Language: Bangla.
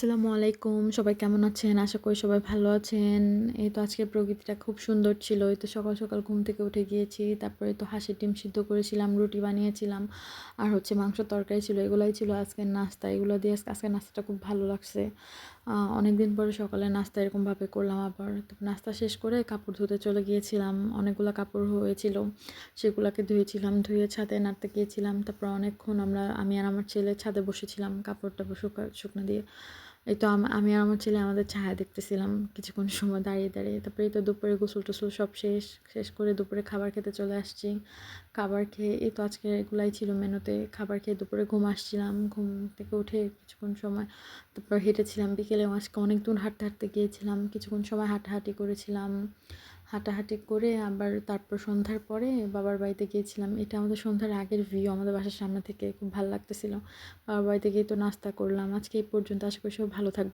আসসালামু আলাইকুম। সবাই কেমন আছেন? আশা করি সবাই ভালো আছেন। এই তো আজকের প্রকৃতিটা খুব সুন্দর ছিল। এই তো সকাল, সকাল ঘুম থেকে উঠে গিয়েছি। তারপরে তো হাঁসের ডিম সিদ্ধ করেছিলাম, রুটি বানিয়েছিলাম। আর হচ্ছে মাংস তরকারি ছিল। এগুলাই ছিল আজকের নাস্তা। এগুলো দিয়ে আজকের নাস্তাটা খুব ভালো লাগছে। অনেকদিন পরে সকালে নাস্তা এরকমভাবে করলাম আবার। তো নাস্তা শেষ করে কাপড় ধুতে চলে গিয়েছিলাম। অনেকগুলা কাপড় হয়েছিল। সেগুলাকে ধুয়েছিলাম। ধুয়ে ছাদে নাড়তে গিয়েছিলাম। তারপর অনেকক্ষণ আমি আর আমার ছেলে ছাদে বসেছিলাম কাপড়-টাপড় শুকনো দিয়ে। এই তো আমি আর আমার ছেলে আমাদের ছায়া দেখতেছিলাম কিছুক্ষণ সময় দাঁড়িয়ে, দাঁড়িয়ে। তারপরে এই তো দুপুরে গোসল-টোসল সব শেষ করে দুপুরে খাবার খেতে চলে আসছি। খাবার খেয়ে এই তো আজকে এগুলাই ছিল মেনুতে। খাবার খেয়ে দুপুরে ঘুম আসছিলাম। ঘুম থেকে উঠে কিছুক্ষণ সময় তারপর হেঁটেছিলাম। বিকেলেও আজকে অনেক দূর হাঁটতে, হাঁটতে গিয়েছিলাম। কিছুক্ষণ সময় হাঁটাহাঁটি করেছিলাম। হাঁটাহাঁটি করে আবার তারপর সন্ধ্যার পরে বাবার বাড়িতে গিয়েছিলাম। এটা আমাদের সন্ধ্যার আগের ভিউ আমাদের বাসার সামনে থেকে খুব ভালো লাগতেছিল। বাবার বাড়িতে গিয়ে তো নাস্তা করলাম। আজকে এই পর্যন্ত। আশা করি সবাই ভালো থাকবেন।